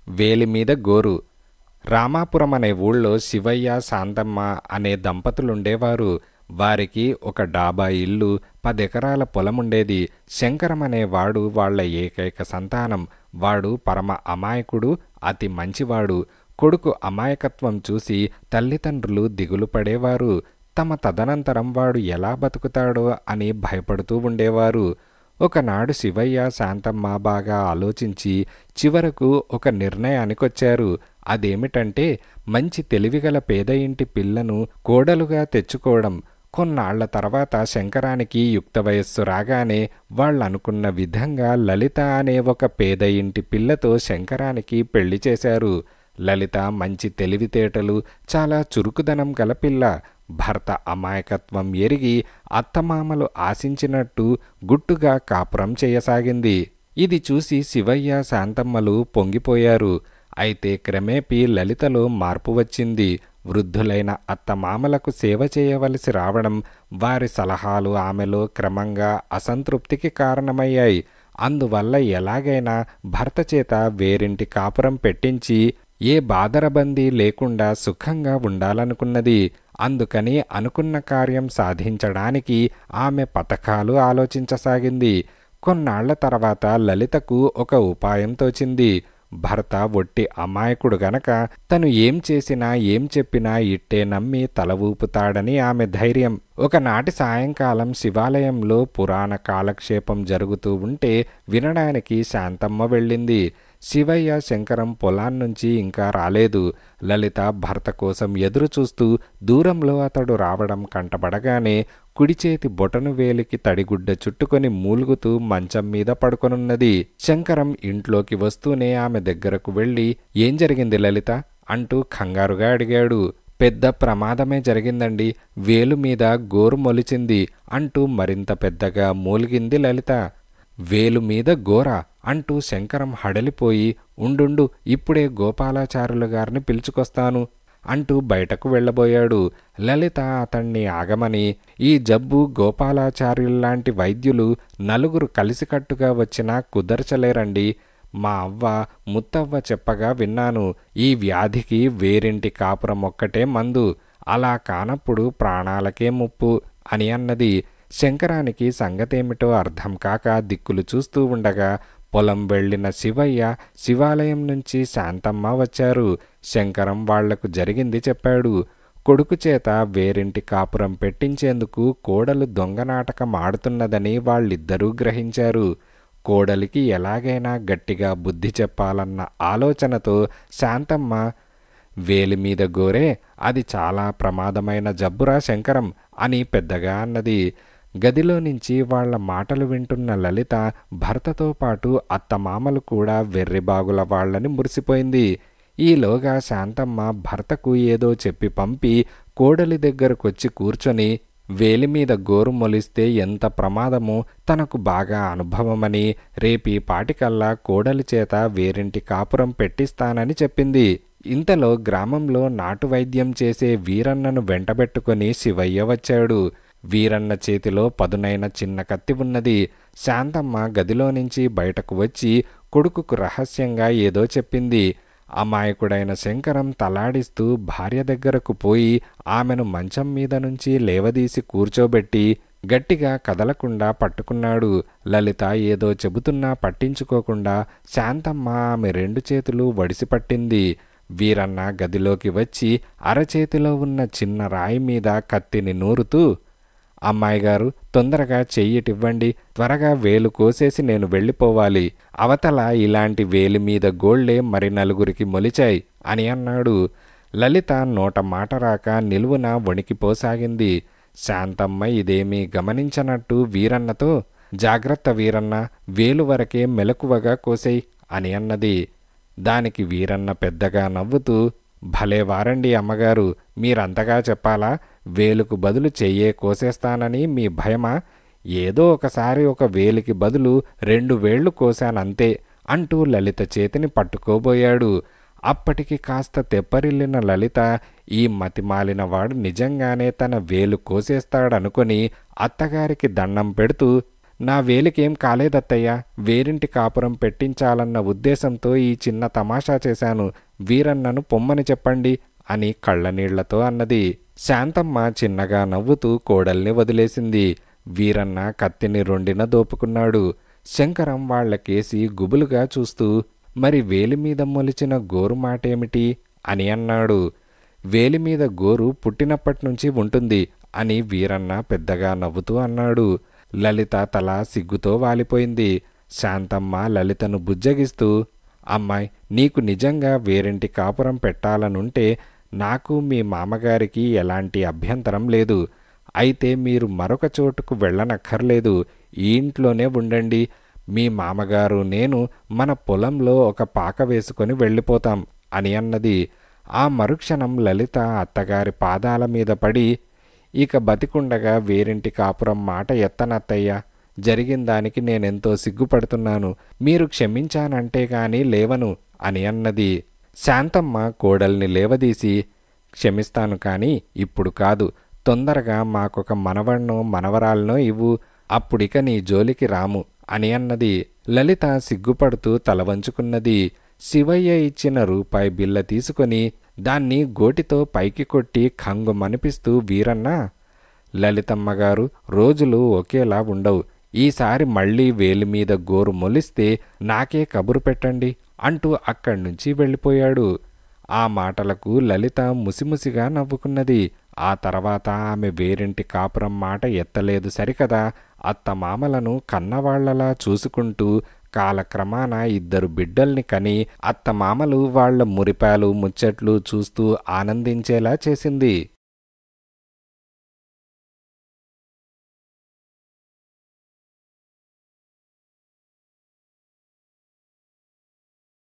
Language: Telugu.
వేలిమీద గోరు. రామాపురం అనే ఊళ్ళో శివయ్య, శాంతమ్మ అనే దంపతులుండేవారు. వారికి ఒక డాబా ఇల్లు, 10 ఎకరాల పొలముండేది. శంకరం అనేవాడు వాళ్ల ఏకైక సంతానం. వాడు పరమ అమాయకుడు, అతి మంచివాడు. కొడుకు అమాయకత్వం చూసి తల్లిదండ్రులు దిగులు పడేవారు. తమ తదనంతరం వాడు ఎలా బతుకుతాడో అని భయపడుతూ ఉండేవారు. ఒకనాడు శివయ్య, శాంతమ్మ బాగా ఆలోచించి చివరకు ఒక నిర్ణయానికొచ్చారు. అదేమిటంటే మంచి తెలివిగల పేద ఇంటి పిల్లను కోడలుగా తెచ్చుకోవడం. కొన్నాళ్ల తర్వాత శంకరానికి యుక్త వయస్సు రాగానే వాళ్ళనుకున్న విధంగా లలిత అనే ఒక పేద ఇంటి పిల్లతో శంకరానికి పెళ్లి చేశారు. లలిత మంచి తెలివితేటలు, చాలా చురుకుదనం గల పిల్ల. భర్త అమాయకత్వం ఎరిగి అత్తమామలు ఆశించినట్టు గుట్టుగా కాపురం చేయసాగింది. ఇది చూసి శివయ్య, శాంతమ్మలు పొంగిపోయారు. అయితే క్రమేపీ లలితలో మార్పు వచ్చింది. వృద్ధులైన అత్తమామలకు సేవ చేయవలసి రావడం, వారి సలహాలు ఆమెలో క్రమంగా అసంతృప్తికి కారణమయ్యాయి. అందువల్ల ఎలాగైనా భర్త చేత వేరింటి కాపురం పెట్టించి ఏ బాదరబందీ లేకుండా సుఖంగా ఉండాలనుకున్నది. అందుకని అనుకున్న కార్యం సాధించడానికి ఆమె పథకాలు ఆలోచించసాగింది. కొన్నాళ్ల తర్వాత లలితకు ఒక ఉపాయం తోచింది. భర్త ఒట్టి అమాయకుడు గనక తను ఏం చేసినా ఏం చెప్పినా ఇట్టే నమ్మి తల ఊపుతాడని ఆమె ధైర్యం. ఒకనాటి సాయంకాలం శివాలయంలో పురాణ కాలక్షేపం జరుగుతూ ఉంటే వినడానికి శాంతమ్మ వెళ్ళింది. శివయ్య, శంకరం పొలాన్నుంచి ఇంకా రాలేదు. లలిత భర్త కోసం ఎదురు చూస్తూ దూరంలో అతడు రావడం కంటపడగానే కుడిచేతి బొటను వేలికి తడిగుడ్డ చుట్టుకొని మూలుగుతూ మంచం మీద పడుకొనున్నది. శంకరం ఇంట్లోకి వస్తూనే ఆమె దగ్గరకు వెళ్ళి, "ఏం జరిగింది లలిత?" అంటూ కంగారుగా అడిగాడు. "పెద్ద ప్రమాదమే జరిగిందండి. వేలు మీద గోరు మొలిచింది" అంటూ మరింత పెద్దగా మూలిగింది లలిత. "వేలు మీద గోరా?" అంటూ శంకరం హడలిపోయి, "ఉండుండు, ఇప్పుడే గోపాలాచారులు గారిని పిలుచుకొస్తాను" అంటూ బయటకు వెళ్ళబోయాడు. లలిత అతణ్ణి ఆగమని, "ఈ జబ్బు గోపాలాచార్యుల్లాంటి వైద్యులు 4 కలిసికట్టుగా వచ్చినా కుదర్చలేరండి. మా అవ్వ, ముత్తవ్వ చెప్పగా విన్నాను. ఈ వ్యాధికి వేరింటి కాపురం ఒక్కటే మందు. అలా కానప్పుడు ప్రాణాలకే ముప్పు" అని అన్నది. శంకరానికి సంగతేమిటో అర్థం కాక దిక్కులు చూస్తూ ఉండగా పొలం వెళ్లిన శివయ్య, శివాలయం నుంచి శాంతమ్మ వచ్చారు. శంకరం వాళ్లకు జరిగింది చెప్పాడు. కొడుకు చేత వేరింటి కాపురం పెట్టించేందుకు కోడలు దొంగనాటకం ఆడుతున్నదని వాళ్ళిద్దరూ గ్రహించారు. కోడలికి ఎలాగైనా గట్టిగా బుద్ధి చెప్పాలన్న ఆలోచనతో శాంతమ్మ, "వేలిమీద గోరే, అది చాలా ప్రమాదమైన జబ్బురా శంకరం" అని పెద్దగా అన్నది. గదిలో నుంచి వాళ్ల మాటలు వింటున్న లలిత భర్తతో పాటు అత్తమామలు కూడా వెర్రిబాగుల వాళ్లని మురిసిపోయింది. ఈలోగా శాంతమ్మ భర్తకు ఏదో చెప్పి పంపి కోడలి దగ్గరకొచ్చి కూర్చొని, వేలిమీద గోరు మొలిస్తే ఎంత ప్రమాదమో తనకు బాగా అనుభవమని, రేపీ పాటికల్లా కోడలి చేత వేరింటి కాపురం పెట్టిస్తానని చెప్పింది. ఇంతలో గ్రామంలో నాటు వైద్యం చేసే వీరన్నను వెంటబెట్టుకొని శివయ్య వచ్చాడు. వీరన్న చేతిలో పదునైన చిన్న కత్తి ఉన్నది. శాంతమ్మ గదిలో నుంచి బయటకు వచ్చి కొడుకుకు రహస్యంగా ఏదో చెప్పింది. అమాయకుడైన శంకరం తలాడిస్తూ భార్య దగ్గరకు పోయి ఆమెను మంచం మీద నుంచి లేవదీసి కూర్చోబెట్టి గట్టిగా కదలకుండా పట్టుకున్నాడు. లలిత ఏదో చెబుతున్నా పట్టించుకోకుండా శాంతమ్మ ఆమె 2 చేతులు వడిసిపట్టింది. వీరన్న గదిలోకి వచ్చి అరచేతిలో ఉన్న చిన్న రాయి మీద కత్తిని నూరుతూ, "అమ్మాయిగారు, తొందరగా చెయ్యిటివ్వండి. త్వరగా వేలు కోసేసి నేను వెళ్ళిపోవాలి. అవతల ఇలాంటి వేలి మీద గోళ్లే మరి 4కి మొలిచాయి" అని అన్నాడు. లలిత నోట మాట రాక నిలువున వణికిపోసాగింది. శాంతమ్మ ఇదేమీ గమనించనట్టు వీరన్నతో, "జాగ్రత్త వీరన్న, వేలు వరకే మెలకువగా కోసేయ్" అని అన్నది. దానికి వీరన్న పెద్దగా నవ్వుతూ, "భలే వారండి అమ్మగారు, మీరంతగా చెప్పాలా? వేలుకు బదులు చెయ్యే కోసేస్తానని మీ భయమా? ఏదో ఒకసారి ఒక వేలికి బదులు 2 వేళ్లు కోశానంతే" అంటూ లలిత చేతిని పట్టుకోబోయాడు. అప్పటికి కాస్త తెప్పరిల్లిన లలిత, ఈ మతిమాలినవాడు నిజంగానే తన వేలు కోసేస్తాడనుకొని అత్తగారికి దండం పెడుతూ, నా వేలికేం కాలేదత్తయ్య, వేరింటి కాపురం పెట్టించాలన్న ఉద్దేశంతో ఈ చిన్న తమాషా చేశాను, వీరన్నను పొమ్మని చెప్పండి అని కళ్ళనీళ్లతో అన్నది. శాంతమ్మ చిన్నగా నవ్వుతూ కోడల్ని వదిలేసింది. వీరన్న కత్తిని రెండిన దోపుకున్నాడు. శంకరం వాళ్లకేసి గుబులుగా చూస్తూ, మరి వేలిమీద మొలిచిన గోరు మాటేమిటి అని అన్నాడు. వేలిమీద గోరు పుట్టినప్పటినుంచి ఉంటుంది అని వీరన్న పెద్దగా నవ్వుతూ అన్నాడు. లలిత తల సిగ్గుతో వాలిపోయింది. శాంతమ్మ లలితను బుజ్జగిస్తూ, అమ్మాయ్, నీకు నిజంగా వేరింటి కాపురం పెట్టాలనుంటే నాకు మీ మామగారికి ఎలాంటి అభ్యంతరం లేదు. అయితే మీరు మరొక చోటుకు వెళ్ళనక్కర్లేదు, ఈ ఇంట్లోనే ఉండండి. మీ మామగారు నేను మన పొలంలో ఒక పాక వేసుకొని వెళ్ళిపోతాం అని అన్నది. ఆ మరుక్షణం లలిత అత్తగారి పాదాల మీద పడి, ఇక బతికుండగా వేరింటి కాపురం మాట ఎత్తనత్తయ్య, జరిగిన దానికి నేనెంతో సిగ్గుపడుతున్నాను, మీరు క్షమించానంటే గాని లేవను అని అన్నది. శాంతమ్మ కోడల్ని లేవదీసి, క్షమిస్తాను కానీ ఇప్పుడు కాదు, తొందరగా మాకొక మనవణ్ణో మనవరాలనో ఇవ్వు, అప్పుడిక నీ జోలికి రాము అని అన్నది. లలిత సిగ్గుపడుతూ తల వంచుకున్నది. శివయ్య ఇచ్చిన రూపాయి బిల్ల తీసుకొని దాన్ని గోటితో పైకి కొట్టి ఖంగుమనిపిస్తూ, వీరన్నా, లలితమ్మగారు, రోజులు ఒకేలా ఉండవు, ఈసారి మళ్ళీ వేలిమీద గోరు మొలిస్తే నాకే కబురు పెట్టండి అంటూ అక్కడ్నుంచి వెళ్ళిపోయాడు. ఆ మాటలకు లలిత ముసిముసిగా నవ్వుకున్నది. ఆ తర్వాత ఆమె వేరింటి కాపురం మాట ఎత్తలేదు సరికదా, అత్తమామలను కన్నవాళ్లలా చూసుకుంటూ కాలక్రమాన 2 బిడ్డల్ని కని అత్తమామలు వాళ్ల మురిపాలు ముచ్చట్లు చూస్తూ ఆనందించేలా చేసింది.